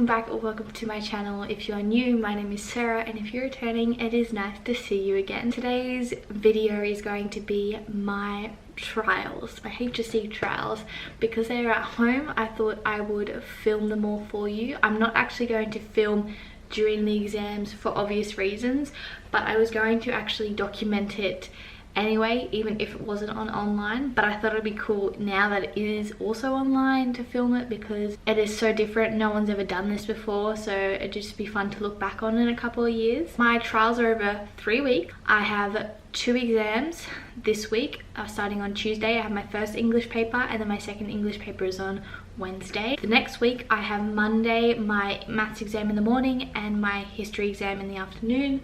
welcome back or welcome to my channel. If you are new, my name is Sarah, and if you're returning, it is nice to see you again. Today's video is going to be my trials, my HSC trials. Because they are at home, I thought I would film them all for you. I'm not actually going to film during the exams for obvious reasons, but I was going to actually document it anyway, even if it wasn't on online. But I thought it'd be cool now that it is also online to film it, because it is so different. No one's ever done this before, so it'd just be fun to look back on in a couple of years. My trials are over 3 weeks. I have 2 exams this week. Starting on Tuesday, I have my first English paper, and then my second English paper is on Wednesday. The next week I have Monday my maths exam in the morning and my history exam in the afternoon.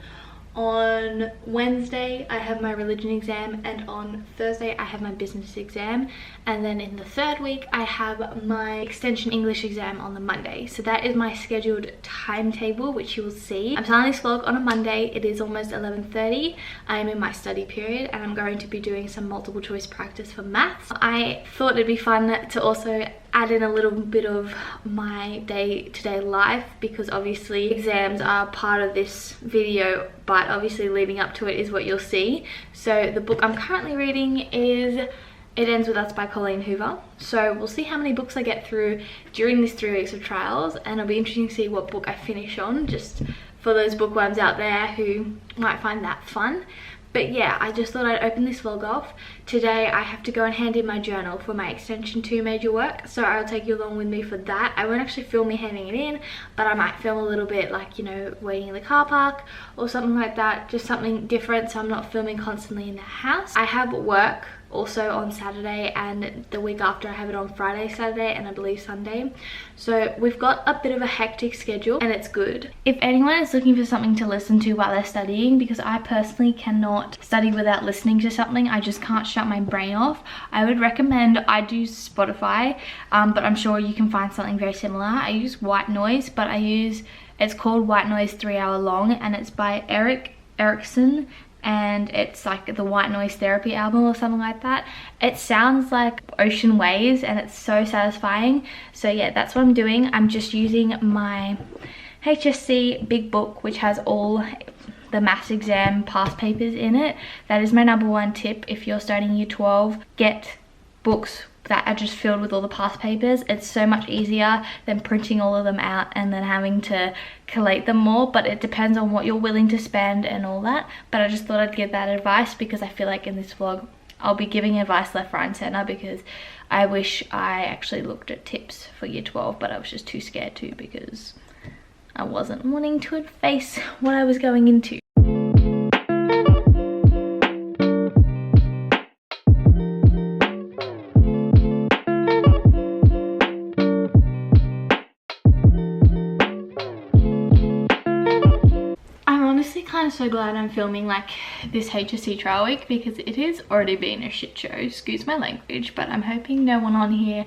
On Wednesday I have my religion exam, and on Thursday I have my business exam, and then in the third week I have my extension English exam on the Monday. So that is my scheduled timetable, which you will see. I'm starting this vlog on a Monday. It is almost 11:30. I am in my study period and I'm going to be doing some multiple choice practice for maths. I thought it'd be fun to also add in a little bit of my day-to-day life, because obviously exams are part of this video, but obviously leading up to it is what you'll see. So the book I'm currently reading is It Ends With Us by Colleen Hoover. So we'll see how many books I get through during these 3 weeks of trials, and it'll be interesting to see what book I finish on, just for those bookworms out there who might find that fun. But yeah, I just thought I'd open this vlog off. Today I have to go and hand in my journal for my extension 2 major work, so I'll take you along with me for that. I won't actually film me handing it in, but I might film a little bit, like, you know, waiting in the car park or something like that, just something different so I'm not filming constantly in the house. I have work also on Saturday, and the week after I have it on Friday, Saturday, and I believe Sunday. So we've got a bit of a hectic schedule, and it's good. If anyone is looking for something to listen to while they're studying, because I personally cannot study without listening to something, I just can't shut my brain off, I would recommend, I do Spotify, but I'm sure you can find something very similar. I use White Noise, but it's called White Noise 3 Hour Long, and it's by Eric Erickson, and it's like the White Noise Therapy album or something like that. It sounds like ocean waves and it's so satisfying. So yeah, that's what I'm doing. I'm just using my HSC big book, which has all the maths exam past papers in it. That is my #1 tip. If you're starting year 12, get books that are just filled with all the past papers. It's so much easier than printing all of them out and then having to collate them more, but it depends on what you're willing to spend and all that. But I just thought I'd give that advice, because I feel like in this vlog I'll be giving advice left, right and center, because I wish I actually looked at tips for year 12, but I was just too scared to, because I wasn't wanting to face what I was going into. I'm so glad I'm filming like this HSC trial week, because it has already been a shit show, excuse my language, but I'm hoping no one on here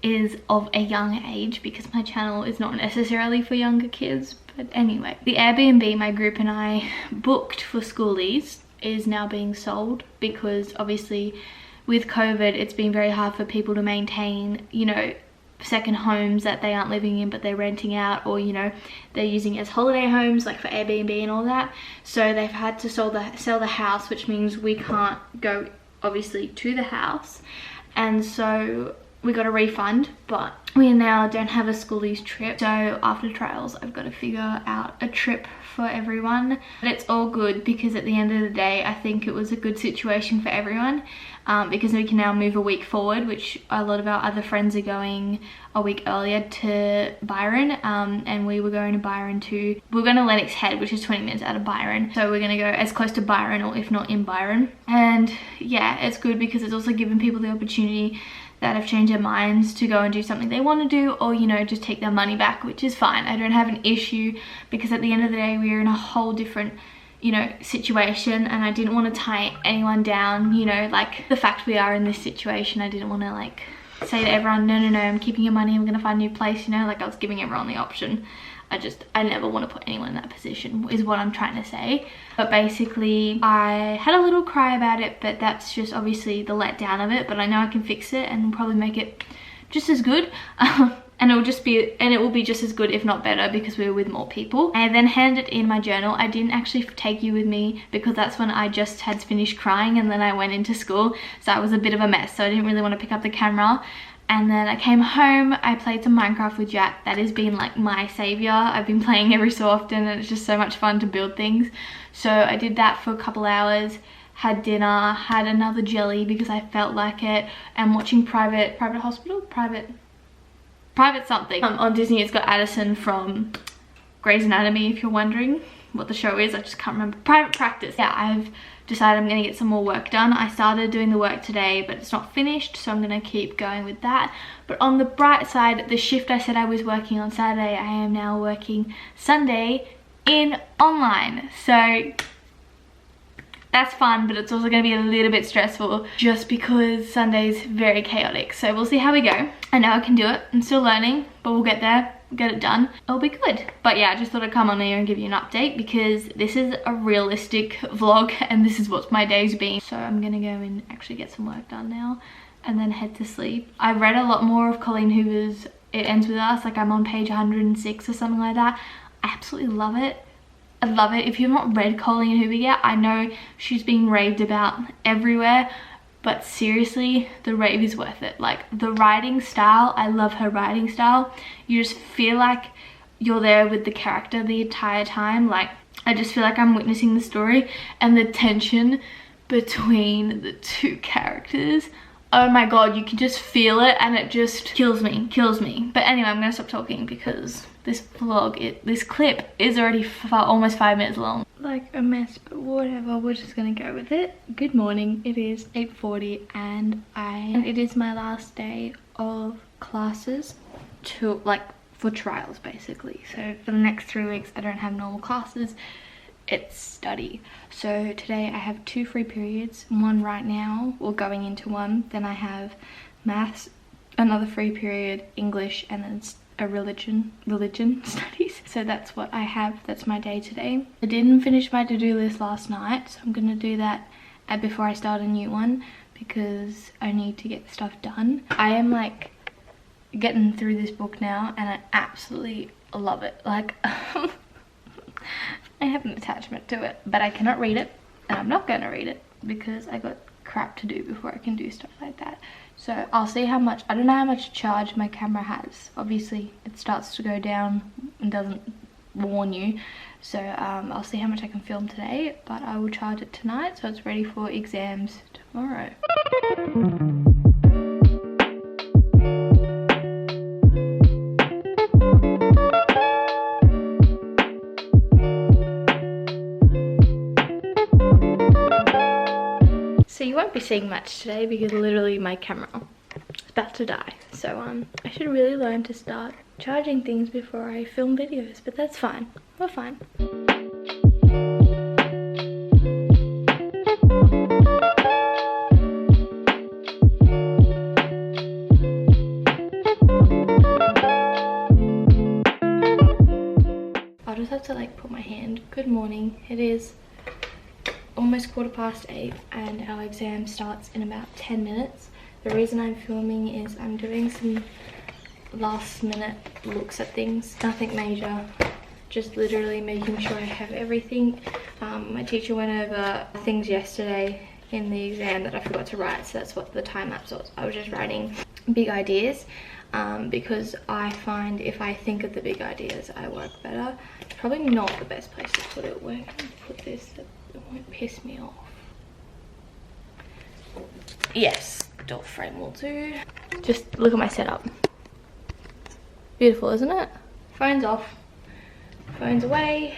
is of a young age, because my channel is not necessarily for younger kids. But anyway, the Airbnb my group and I booked for schoolies is now being sold, because obviously with COVID it's been very hard for people to maintain, you know, second homes that they aren't living in but they're renting out, or you know, they're using it as holiday homes like for Airbnb and all that. So they've had to sell the house, which means we can't go obviously to the house, and so we got a refund, but we now don't have a schoolies trip. So after trials I've got to figure out a trip for everyone. But it's all good, because at the end of the day I think it was a good situation for everyone, because we can now move a week forward, which a lot of our other friends are going a week earlier to Byron, and we were going to Byron too. We're going to Lennox Head, which is 20 minutes out of Byron, so we're going to go as close to Byron, or if not in Byron. And yeah, it's good because it's also giving people the opportunity that have changed their minds to go and do something they want to do, or you know, just take their money back, which is fine. I don't have an issue, because at the end of the day we're in a whole different, you know, situation, and I didn't want to tie anyone down, you know, like the fact we are in this situation. I didn't want to like say to everyone, no, I'm keeping your money, I'm gonna find a new place, you know, like I was giving everyone the option. I never want to put anyone in that position, is what I'm trying to say. But basically I had a little cry about it, but that's just obviously the letdown of it, but I know I can fix it and probably make it just as good. and it will be just as good, if not better, because we were with more people. I then handed in my journal. I didn't actually take you with me because that's when I just had finished crying and then I went into school, so it was a bit of a mess, so I didn't really want to pick up the camera. And then I came home, I played some Minecraft with Jack. That has been like my savior. I've been playing every so often and it's just so much fun to build things. So I did that for a couple hours, had dinner, had another jelly because I felt like it, and watching private something on Disney. It's got Addison from Grey's Anatomy, if you're wondering what the show is. I just can't remember. Private Practice. Yeah, I've decided I'm gonna get some more work done. I started doing the work today, but it's not finished, so I'm gonna keep going with that. But on the bright side, the shift I said I was working on Saturday, I am now working Sunday in online. So that's fun, but it's also going to be a little bit stressful just because Sunday's very chaotic. So we'll see how we go. I know I can do it. I'm still learning, but we'll get there, get it done. It'll be good. But yeah, I just thought I'd come on here and give you an update because this is a realistic vlog and this is what my day's been. So I'm going to go and actually get some work done now and then head to sleep. I read a lot more of Colleen Hoover's It Ends With Us. Like, I'm on page 106 or something like that. I absolutely love it. I love it. If you've not read Colleen Hoover yet, I know she's being raved about everywhere, but seriously, the rave is worth it. Like, the writing style, I love her writing style. You just feel like you're there with the character the entire time. Like, I just feel like I'm witnessing the story, and the tension between the two characters, oh my god, you can just feel it, and it just kills me. But anyway, I'm gonna stop talking because this vlog, this clip is already almost 5 minutes long. Like a mess, but whatever, we're just gonna go with it. Good morning, it is 8:40 and it is my last day of classes for trials basically. So for the next 3 weeks I don't have normal classes, it's study. So today I have 2 free periods, one right now, or going into one, then I have maths, another free period, English, and then a religion studies. So that's what I have. That's my day today. I didn't finish my to-do list last night, so I'm gonna do that before I start a new one because I need to get stuff done. I am like getting through this book now and I absolutely love it. Like I have an attachment to it, but I cannot read it and I'm not gonna read it because I got crap to do before I can do stuff like that. So I'll see how much, I don't know how much charge my camera has. Obviously it starts to go down and doesn't warn you. So I'll see how much I can film today, but I will charge it tonight so it's ready for exams tomorrow. So you won't be seeing much today because literally my camera is about to die. So I should really learn to start charging things before I film videos, but that's fine. We're fine. I'll just have to like put my hand. Good morning. It is almost 8:15 and our exam starts in about 10 minutes. The reason I'm filming is I'm doing some last minute looks at things, nothing major, just literally making sure I have everything. My teacher went over things yesterday in the exam that I forgot to write, so that's what the time lapse was. I was just writing big ideas because I find if I think of the big ideas I work better. It's probably not the best place to put it. Where can I put this that it won't piss me off? Yes, the door frame will do. Just look at my setup. Beautiful, isn't it? Phone's off, phone's away.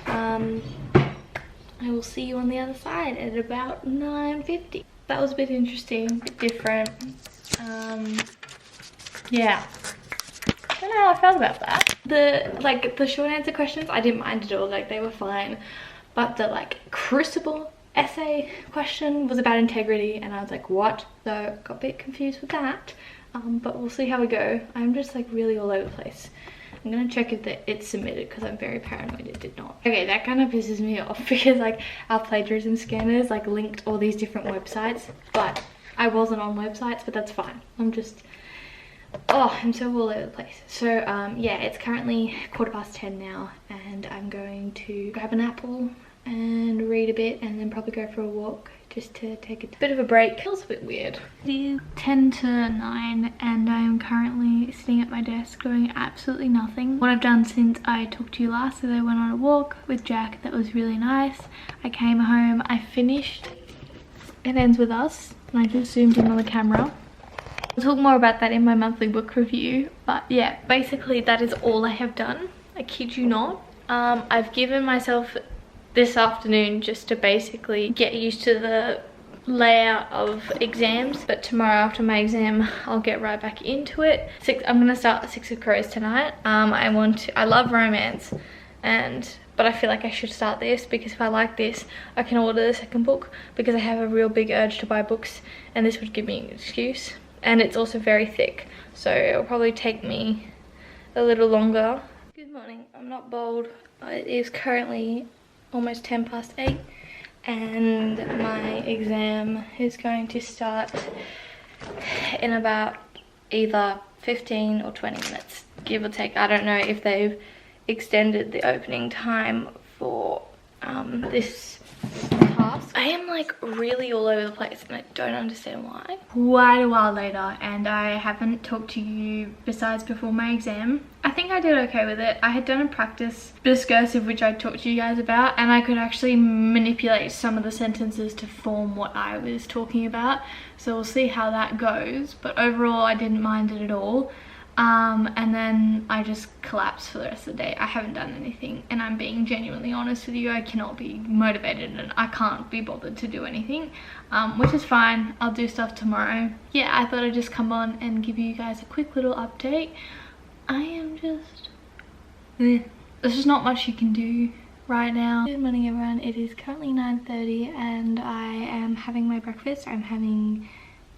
I will see you on the other side at about 9:50. That was a bit interesting, a bit different. Yeah, I don't know how I felt about that. The short answer questions, I didn't mind at all, like they were fine. But the crucible essay question was about integrity and I was like, what? So got a bit confused with that. But we'll see how we go. I'm just really all over the place. I'm gonna check if it's submitted because I'm very paranoid it did not. Okay, that kind of pisses me off because our plagiarism scanners linked all these different websites, but I wasn't on websites, but that's fine. I'm just Oh, I'm so all over the place. So yeah, it's currently 10:15 now, and I'm going to grab an apple and read a bit, and then probably go for a walk just to take a bit of a break. Feels a bit weird. It is 10 to 9 and I'm currently sitting at my desk doing absolutely nothing. What I've done since I talked to you last is I went on a walk with Jack. That was really nice. I came home, I finished It Ends With Us, and I just zoomed in on the camera. I'll talk more about that in my monthly book review, but yeah, basically that is all I have done. I kid you not. I've given myself this afternoon just to basically get used to the layout of exams, but tomorrow after my exam I'll get right back into it. I'm gonna start Six of Crows tonight. I love romance, but I feel like I should start this because if I like this I can order the second book, because I have a real big urge to buy books and this would give me an excuse. And it's also very thick, so it'll probably take me a little longer. Good morning. I'm not bold. It is currently almost 8:10 and my exam is going to start in about either 15 or 20 minutes, give or take. I don't know if they've extended the opening time for this task. I am like really all over the place and I don't understand why. Quite a while later, and I haven't talked to you besides before my exam. I think I did okay with it. I had done a practice discursive which I talked to you guys about, and I could actually manipulate some of the sentences to form what I was talking about, so we'll see how that goes. But overall I didn't mind it at all. And then I just collapsed for the rest of the day. I haven't done anything, and I'm being genuinely honest with you. I cannot be motivated and I can't be bothered to do anything, which is fine. I'll do stuff tomorrow. Yeah, I thought I'd just come on and give you guys a quick little update. I am just there's just not much you can do right now. Good morning everyone. It is currently 9:30 and I am having my breakfast. I'm having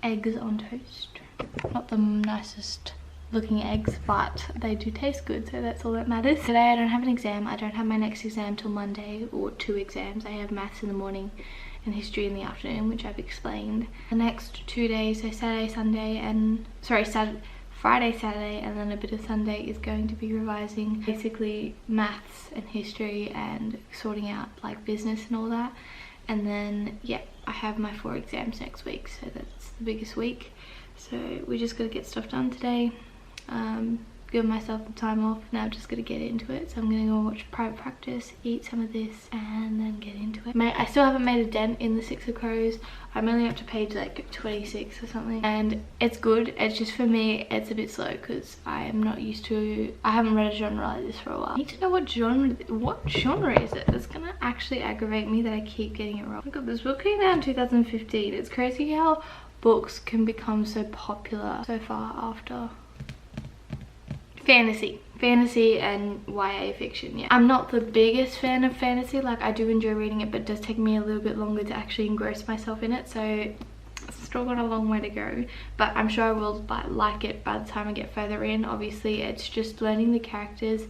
eggs on toast. Not the nicest looking eggs, but they do taste good, so that's all that matters. Today I don't have an exam. I don't have my next exam till Monday, or 2 exams. I have maths in the morning and history in the afternoon, which I've explained. The next 2 days, so Friday, Saturday, and then a bit of Sunday is going to be revising basically maths and history and sorting out like business and all that. And then yeah, I have my 4 exams next week, so that's the biggest week. So we just gotta get stuff done today. Give myself the time off. Now I'm just gonna get into it. So I'm gonna go watch private practice, eat some of this, and then get into it. I still haven't made a dent in the Six of Crows. I'm only up to page like 26 or something, and it's good. It's just, for me, it's a bit slow because I am not used to, I haven't read a genre like this for a while. I need to know what genre is it? It's gonna actually aggravate me that I keep getting it wrong. I got this book came out in 2015. It's crazy how books can become so popular so far after. Fantasy and YA fiction. Yeah, I'm not the biggest fan of fantasy. Like, I do enjoy reading it, but it does take me a little bit longer to actually engross myself in it, so it's still got a long way to go, but I'm sure I will like it by the time I get further in. Obviously it's just learning the characters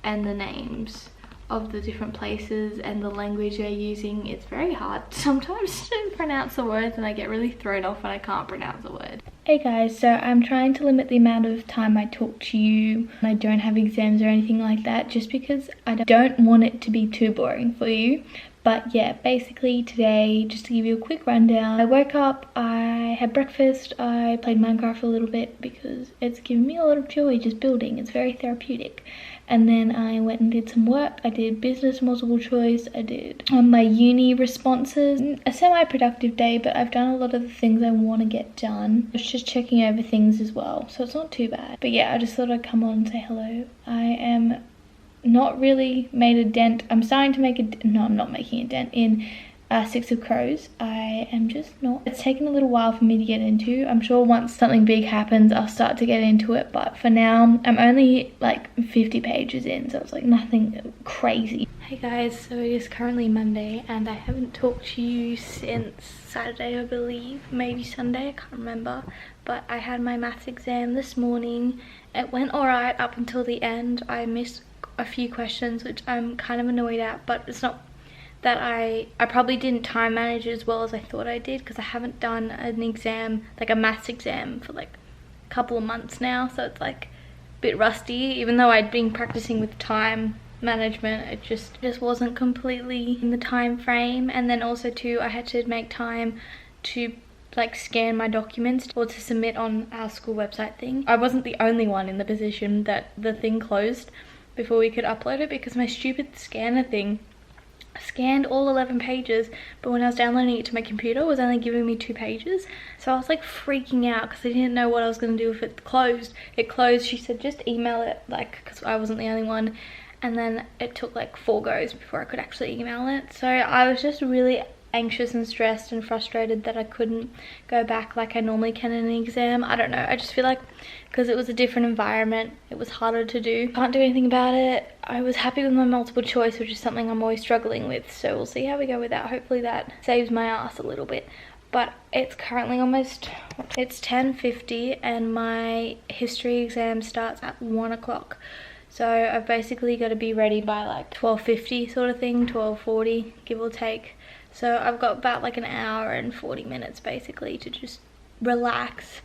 and the names of the different places and the language they're using. It's very hard sometimes to pronounce the words, and I get really thrown off when I can't pronounce the word. Hey guys, so I'm trying to limit the amount of time I talk to you when I don't have exams or anything like that, just because I don't want it to be too boring for you. But yeah, basically today, just to give you a quick rundown, I woke up, I had breakfast, I played Minecraft a little bit because it's given me a lot of joy just building. It's very therapeutic. And then I went and did some work. I did business multiple choice. I did my uni responses. A semi-productive day, but I've done a lot of the things I want to get done. I was just checking over things as well, so it's not too bad. But yeah, I just thought I'd come on and say hello. I am not really made a dent. I'm starting to make a, no, I'm not making a dent in Six of Crows. I am just not. It's taken a little while for me to get into. I'm sure once something big happens I'll start to get into it, but for now I'm only like 50 pages in, so it's like nothing crazy. Hey guys, so it is currently Monday and I haven't talked to you since Saturday, I believe, maybe Sunday, I can't remember, but I had my maths exam this morning. It went alright up until the end. I missed a few questions, which I'm kind of annoyed at, but it's not that I probably didn't time manage as well as I thought I did, because I haven't done an exam, like a maths exam, for like couple of months now, so it's like a bit rusty. Even though I'd been practicing with time management, it just wasn't completely in the time frame. And then also too, I had to make time to like scan my documents or to submit on our school website thing. I wasn't the only one in the position that the thing closed before we could upload it, because my stupid scanner thing scanned all 11 pages, but when I was downloading it to my computer, it was only giving me 2 pages. So I was like freaking out because I didn't know what I was going to do if it closed. It closed. She said just email it, like, because I wasn't the only one. And then it took like 4 goes before I could actually email it. So I was just really anxious and stressed and frustrated that I couldn't go back like I normally can in an exam. I don't know, I just feel like because it was a different environment, it was harder to do. Can't do anything about it. I was happy with my multiple choice, which is something I'm always struggling with, so we'll see how we go with that. Hopefully that saves my ass a little bit. But it's currently almost, it's 10:50 and my history exam starts at 1 o'clock. So I've basically got to be ready by like 12:50 sort of thing, 12:40 give or take. So I've got about like an hour and 40 minutes basically to just relax.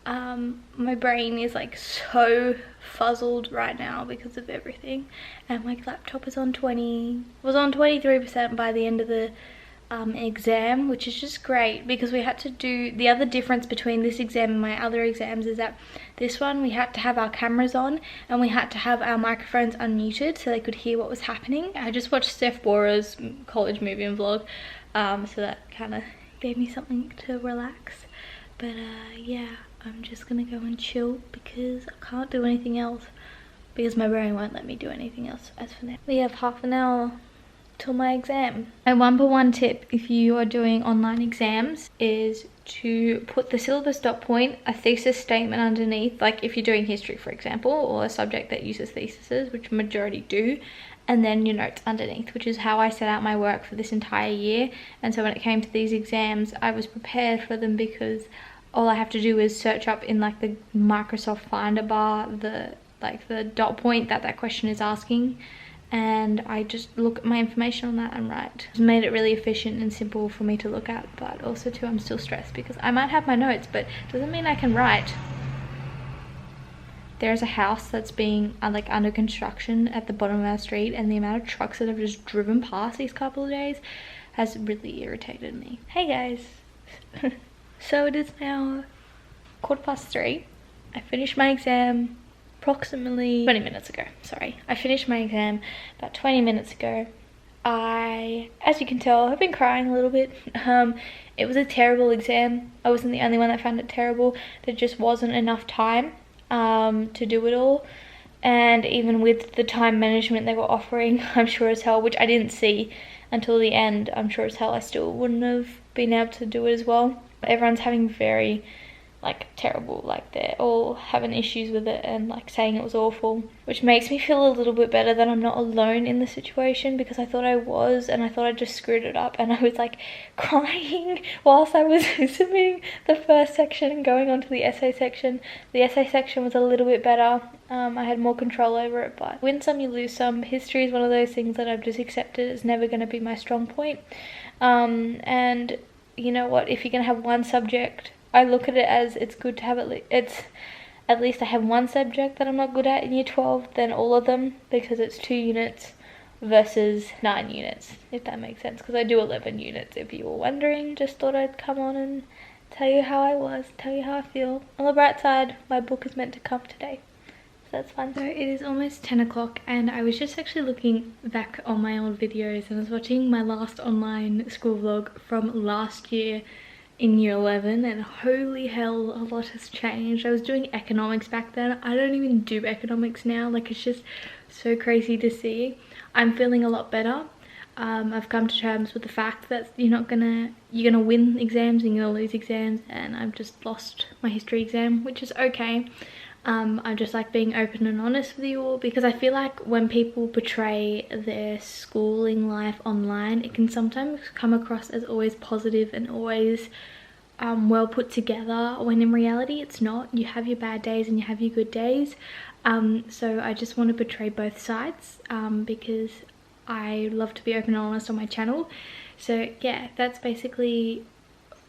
My brain is like so fuzzled right now because of everything, and my laptop is on 23% by the end of the exam, which is just great because we had to do, the other difference between this exam and my other exams is that this one we had to have our cameras on and we had to have our microphones unmuted so they could hear what was happening. I just watched Steph Bora's college movie and vlog, so that kind of gave me something to relax. But yeah, I'm just gonna go and chill because I can't do anything else because my brain won't let me do anything else as for now. We have half an hour till my exam. A 1-for-1 tip if you are doing online exams is to put the syllabus dot point, a thesis statement underneath, like if you're doing history for example, or a subject that uses theses, which majority do, and then your notes underneath, which is how I set out my work for this entire year. And so when it came to these exams, I was prepared for them because all I have to do is search up in like the Microsoft Finder bar the dot point that question is asking, and I just look at my information on that and write. It's made it really efficient and simple for me to look at, but also too I'm still stressed because I might have my notes but doesn't mean I can write. There's a house that's being like under construction at the bottom of our street, and the amount of trucks that have just driven past these couple of days has really irritated me. Hey guys. So it is now 3:15. I finished my exam approximately 20 minutes ago. Sorry, I finished my exam about 20 minutes ago. As you can tell, I've been crying a little bit. It was a terrible exam. I wasn't the only one that found it terrible. There just wasn't enough time to do it all. And even with the time management they were offering, I'm sure as hell, which I didn't see until the end, I'm sure as hell I still wouldn't have been able to do it as well. Everyone's having very like terrible, like they're all having issues with it and like saying it was awful, which makes me feel a little bit better that I'm not alone in the situation, because I thought I was, and I thought I just screwed it up, and I was like crying whilst I was submitting the first section and going on to the essay section. The essay section was a little bit better. I had more control over it, but win some, you lose some. History is one of those things that I've just accepted. It's never going to be my strong point. And you know what, if you're going to have one subject, I look at it as it's good to have at least I have one subject that I'm not good at in year 12 than all of them, because it's 2 units versus 9 units, if that makes sense, because I do 11 units if you were wondering. Just thought I'd come on and tell you how I was, tell you how I feel. On the bright side, my book is meant to come today, so that's fun. So it is almost 10 o'clock and I was just actually looking back on my old videos and I was watching my last online school vlog from last year in year 11, and holy hell, a lot has changed. I was doing economics back then. I don't even do economics now. Like, it's just so crazy to see. I'm feeling a lot better. I've come to terms with the fact that you're gonna win exams and you're gonna lose exams, and I've just lost my history exam, which is okay. I'm just like being open and honest with you all, because I feel like when people portray their schooling life online, it can sometimes come across as always positive and always well put together, when in reality it's not. You have your bad days and you have your good days. So I just want to portray both sides, because I love to be open and honest on my channel. So yeah, that's basically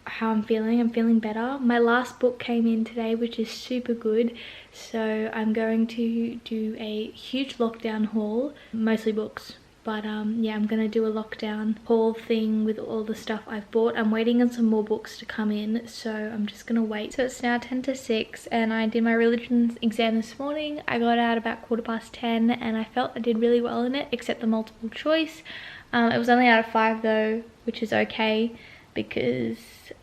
how I'm feeling. I'm feeling better. My last book came in today, which is super good. So I'm going to do a huge lockdown haul, mostly books. But yeah, I'm gonna do a lockdown haul thing with all the stuff I've bought. I'm waiting on some more books to come in, so I'm just gonna wait. So it's now 10 to 6 and I did my religion exam this morning. I got out about 10:15 and I felt I did really well in it, except the multiple choice. It was only out of 5 though, which is okay, because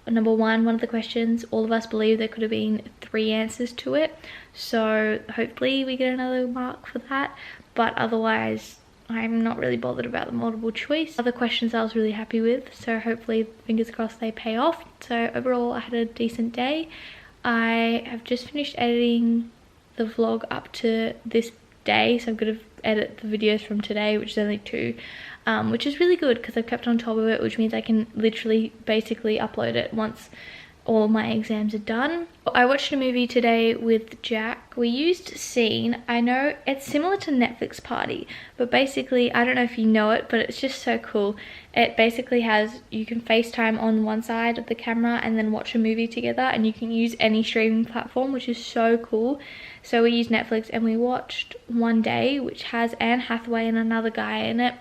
number one of the questions, all of us believe there could have been 3 answers to it. So hopefully we get another mark for that. But otherwise, I'm not really bothered about the multiple choice. Other questions I was really happy with, so hopefully, fingers crossed, they pay off. So overall, I had a decent day. I have just finished editing the vlog up to this day, so I'm going to edit the videos from today, which is only 2, which is really good because I've kept on top of it, which means I can literally basically upload it once all my exams are done. I watched a movie today with Jack. We used Scene. I know it's similar to Netflix Party, but basically, I don't know if you know it, but it's just so cool. It basically has, you can FaceTime on one side of the camera and then watch a movie together, and you can use any streaming platform, which is so cool. So we used Netflix and we watched One Day, which has Anne Hathaway and another guy in it.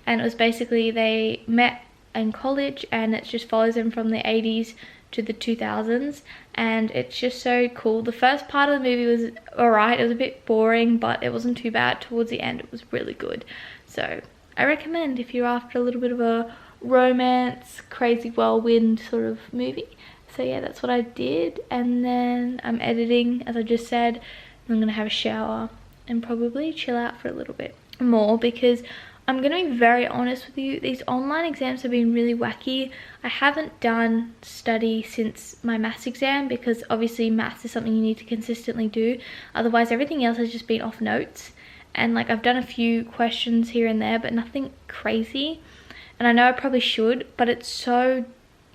And it was basically, they met in college and it just follows them from the 80s to the 2000s, and it's just so cool. The first part of the movie was alright. It was a bit boring, but it wasn't too bad. Towards the end, it was really good. So I recommend if you're after a little bit of a romance, crazy whirlwind sort of movie. So yeah, that's what I did. And then I'm editing, as I just said. I'm gonna have a shower and probably chill out for a little bit more, because I'm going to be very honest with you, these online exams have been really wacky. I haven't done study since my maths exam, because obviously maths is something you need to consistently do. Otherwise, everything else has just been off notes. And like, I've done a few questions here and there, but nothing crazy. And I know I probably should, but it's so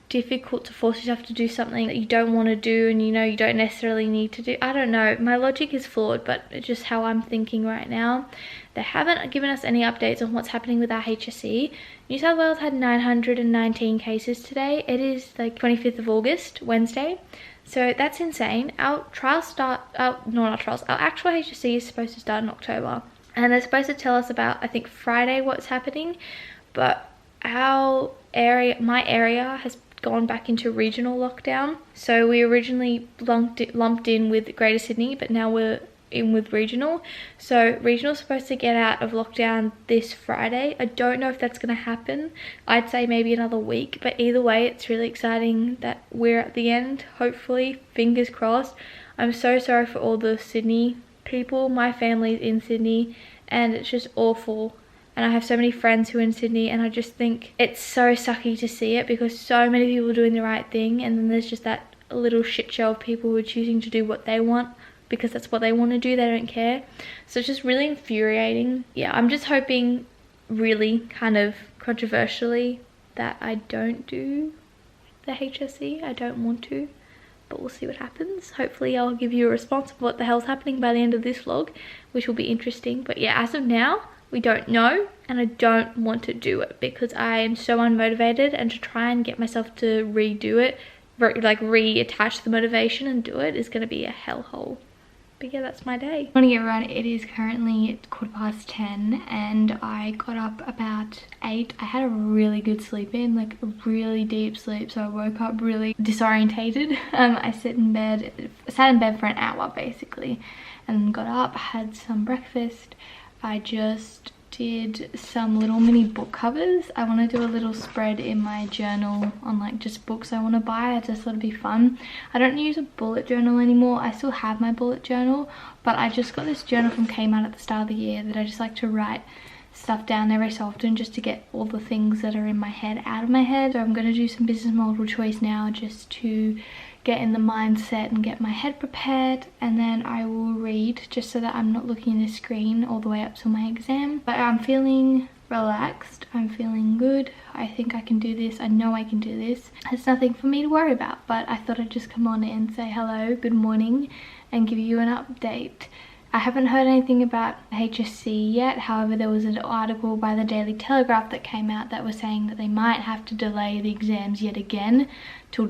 difficult to force yourself to do something that you don't want to do and you know you don't necessarily need to do. I don't know, my logic is flawed, but it's just how I'm thinking right now. They haven't given us any updates on what's happening with our HSC. New South Wales had 919 cases today. It is like 25th of August, Wednesday. So that's insane. Our trials start, our actual HSC is supposed to start in October. And they're supposed to tell us about, I think, Friday what's happening. But our area, my area has gone back into regional lockdown. So we originally lumped in with Greater Sydney, but now we're in with regional. So regional's supposed to get out of lockdown this Friday. I don't know if that's going to happen. I'd say maybe another week, but either way, it's really exciting that we're at the end, hopefully, fingers crossed. I'm so sorry for all the Sydney people. My family's in Sydney and it's just awful. And I have so many friends who are in Sydney, and I just think it's so sucky to see it, because so many people are doing the right thing, and then there's just that little shit show of people who are choosing to do what they want because that's what they want to do. They don't care. So it's just really infuriating. Yeah, I'm just hoping, really kind of controversially, that I don't do the HSC. I don't want to, but we'll see what happens. Hopefully I'll give you a response of what the hell's happening by the end of this vlog, which will be interesting. But yeah, as of now, we don't know, and I don't want to do it because I am so unmotivated, and to try and get myself to redo it, like reattach the motivation and do it, is going to be a hellhole. But yeah, that's my day. Morning everyone, it is currently 10:15 and I got up about 8. I had a really good sleep in, like a really deep sleep, so I woke up really disorientated. I sat in bed for an hour basically, and got up, had some breakfast. I just did some little mini book covers. I want to do a little spread in my journal on like just books I want to buy. I just thought it'd be fun. I don't use a bullet journal anymore. I still have my bullet journal, but I just got this journal from Kmart at the start of the year that I just like to write stuff down every so often, just to get all the things that are in my head out of my head. So I'm going to do some business multiple choice now, just to get in the mindset and get my head prepared, and then I will read, just so that I'm not looking at the screen all the way up till my exam. But I'm feeling relaxed, I'm feeling good. I think I can do this. I know I can do this. There's nothing for me to worry about, but I thought I'd just come on and say hello, good morning, and give you an update. I haven't heard anything about HSC yet. However, there was an article by the Daily Telegraph that came out that was saying that they might have to delay the exams yet again till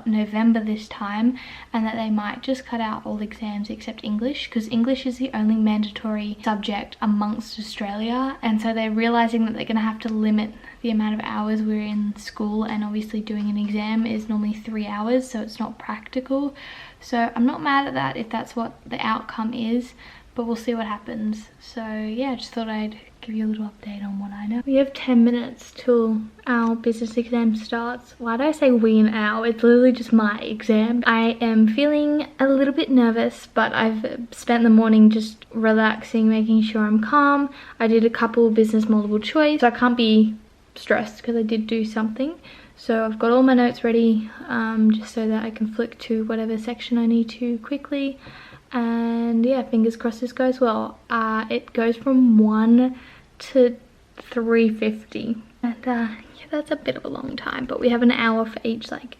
November this time, and that they might just cut out all exams except English, because English is the only mandatory subject amongst Australia, and so they're realizing that they're going to have to limit the amount of hours we're in school, and obviously doing an exam is normally 3 hours, so it's not practical. So I'm not mad at that if that's what the outcome is, but we'll see what happens. So yeah, I just thought I'd give you a little update on what I know. We have 10 minutes till our business exam starts. Why do I say we and our? It's literally just my exam. I am feeling a little bit nervous, but I've spent the morning just relaxing, making sure I'm calm. I did a couple business multiple choice, so I can't be stressed because I did do something. So I've got all my notes ready, just so that I can flick to whatever section I need to quickly. And yeah, fingers crossed this goes well. It goes from 1 to 3:50, and yeah, that's a bit of a long time, but we have an hour for each like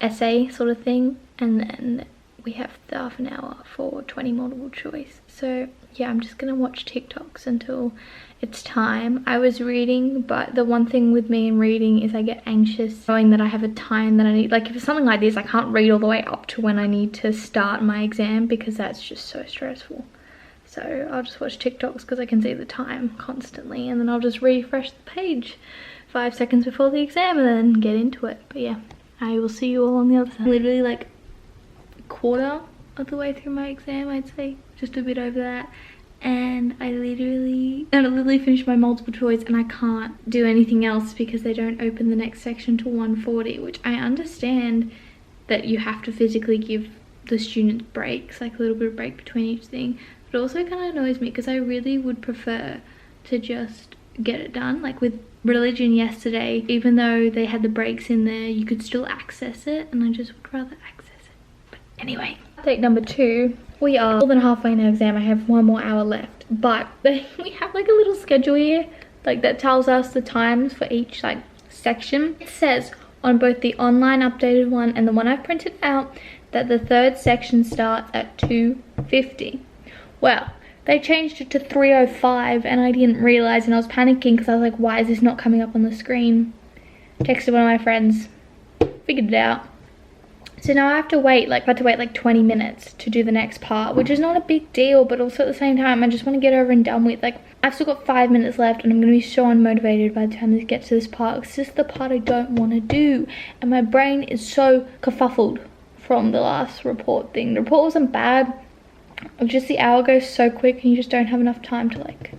essay sort of thing, and then we have half an hour for 20 multiple choice. So yeah, I'm just gonna watch TikToks until it's time. I was reading, but the one thing with me in reading is I get anxious knowing that I have a time that I need. Like if it's something like this, I can't read all the way up to when I need to start my exam, because that's just so stressful. So I'll just watch TikToks because I can see the time constantly, and then I'll just refresh the page 5 seconds before the exam and then get into it. But yeah, I will see you all on the other side. Literally like a quarter of the way through my exam, I'd say, just a bit over that. And I literally finished my multiple choice, and I can't do anything else because they don't open the next section till 1:40, which I understand that you have to physically give the students breaks, like a little bit of break between each thing. But it also kind of annoys me because I really would prefer to just get it done. Like with religion yesterday, even though they had the breaks in there, you could still access it, and I just would rather access it. But anyway, update number 2. We are more than halfway in our exam. I have 1 more hour left, but we have like a little schedule here, like that tells us the times for each like section. It says on both the online updated one and the one I've printed out that the 3rd section starts at 2:50. Well, they changed it to 3:05, and I didn't realize, and I was panicking because I was like, why is this not coming up on the screen? Texted one of my friends, figured it out. So now I have to wait, like 20 minutes to do the next part, which is not a big deal, but also at the same time, I just want to get over and done with. Like, I've still got 5 minutes left, and I'm going to be so unmotivated by the time this gets to this part. It's just the part I don't want to do, and my brain is so kerfuffled from the last report thing. The report wasn't bad. Just the hour goes so quick, and you just don't have enough time to like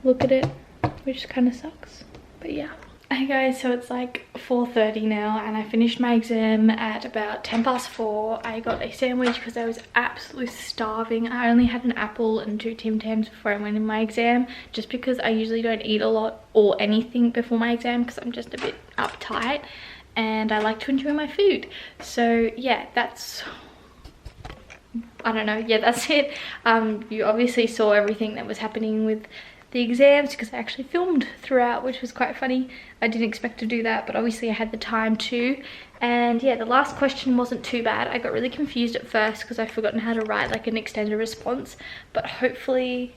look at it, which kind of sucks. But yeah. Hey guys, so it's like 4:30 now, and I finished my exam at about 4:10. I got a sandwich because I was absolutely starving. I only had an apple and 2 Tim Tams before I went in my exam, just because I usually don't eat a lot or anything before my exam because I'm just a bit uptight and I like to enjoy my food. So yeah, that's, I don't know, yeah, that's it. You obviously saw everything that was happening with the exams because I actually filmed throughout, which was quite funny. I didn't expect to do that, but obviously I had the time to. And yeah, the last question wasn't too bad. I got really confused at first because I'd forgotten how to write like an extended response, but hopefully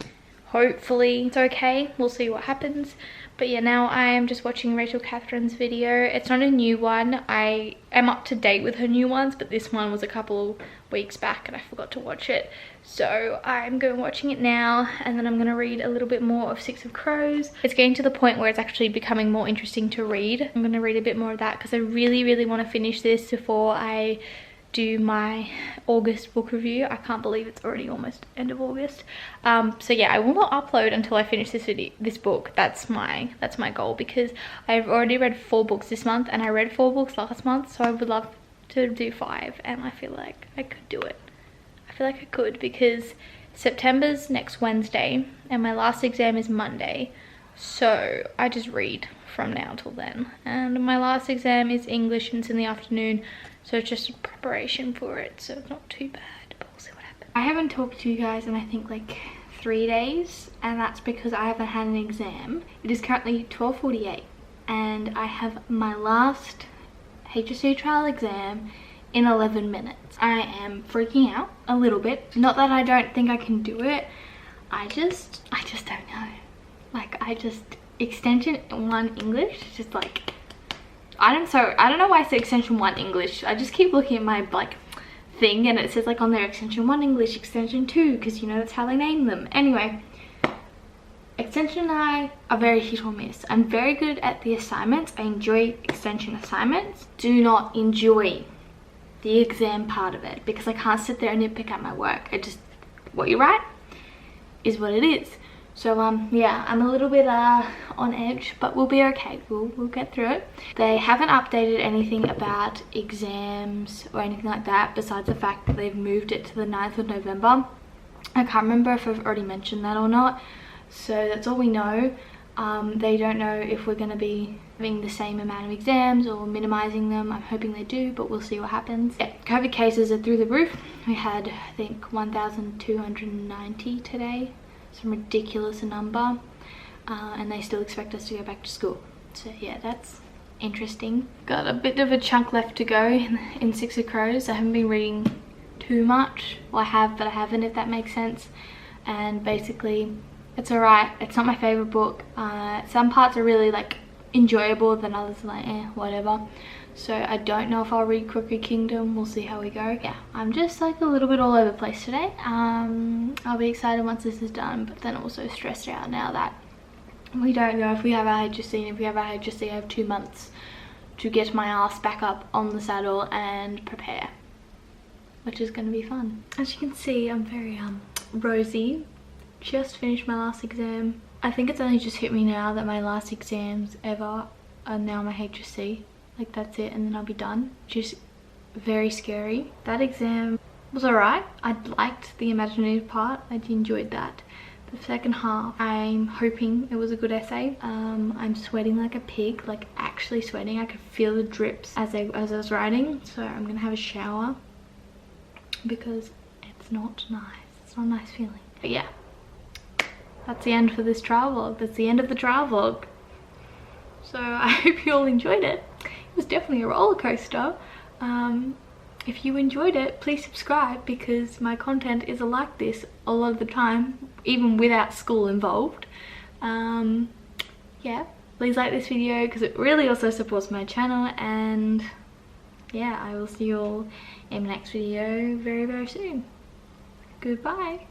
it's okay. We'll see what happens. But yeah, now I am just watching Rachel Catherine's video. It's not a new one. I am up to date with her new ones, but this one was a couple weeks back and I forgot to watch it. So I'm going watching it now, and then I'm going to read a little bit more of 6 of Crows. It's getting to the point where it's actually becoming more interesting to read. I'm going to read a bit more of that because I really want to finish this before I do my August book review. I can't believe it's already almost end of August. So yeah, I will not upload until I finish this book. That's my goal, because I've already read 4 books this month, and I read 4 books last month, so I would love to do 5, and I feel like I could do it. I feel like I could, because September's next Wednesday and my last exam is Monday, so I just read from now till then. And my last exam is English and it's in the afternoon, so it's just a preparation for it, so it's not too bad, but we'll see what happens. I haven't talked to you guys in I think like 3 days, and that's because I haven't had an exam. It is currently 12:48 and I have my last HSC trial exam in 11 minutes. I am freaking out a little bit. Not that I don't think I can do it. I just don't know. Like, extension 1 English, just like, I don't know why I say extension 1 English. I just keep looking at my like thing and it says like on there extension 1 English, extension 2, because you know that's how they name them. Anyway, extension and I are very hit or miss. I'm very good at the assignments. I enjoy extension assignments. Do not enjoy the exam part of it because I can't sit there and nitpick at my work. I just, what you write is what it is. So yeah, I'm a little bit on edge, but we'll be okay. We'll get through it. They haven't updated anything about exams or anything like that besides the fact that they've moved it to the 9th of November. I can't remember if I've already mentioned that or not. So that's all we know. They don't know if we're going to be having the same amount of exams or minimizing them. I'm hoping they do, but we'll see what happens. Yeah, COVID cases are through the roof. We had, I think, 1,290 today. Some ridiculous number. And they still expect us to go back to school. So yeah, that's interesting. Got a bit of a chunk left to go in Six of Crows. I haven't been reading too much. Well, I have, but I haven't, if that makes sense. And basically, it's alright. It's not my favorite book. Some parts are really like enjoyable, then others are like whatever. So I don't know if I'll read Crooked Kingdom. We'll see how we go. Yeah, I'm just like a little bit all over the place today. I'll be excited once this is done, but then also stressed out now that we don't know if we have our HSC, and if we have our HSC I have 2 months to get my ass back up on the saddle and prepare, which is going to be fun. As you can see, I'm very rosy. Just finished my last exam. I think it's only just hit me now that my last exams ever are now my HSC. Like that's it, and then I'll be done, which is very scary. That exam was alright. I liked the imaginative part. I enjoyed that. The second half, I'm hoping it was a good essay. I'm sweating like a pig, like actually sweating. I could feel the drips as I was writing, so I'm gonna have a shower because it's not nice. It's not a nice feeling. But yeah, that's the end for this trial vlog. That's the end of the trial vlog. So I hope you all enjoyed it. It was definitely a roller coaster. If you enjoyed it, please subscribe because my content is like this a lot of the time, even without school involved. Yeah, please like this video because it really also supports my channel, and yeah, I will see you all in my next video very, very soon. Goodbye.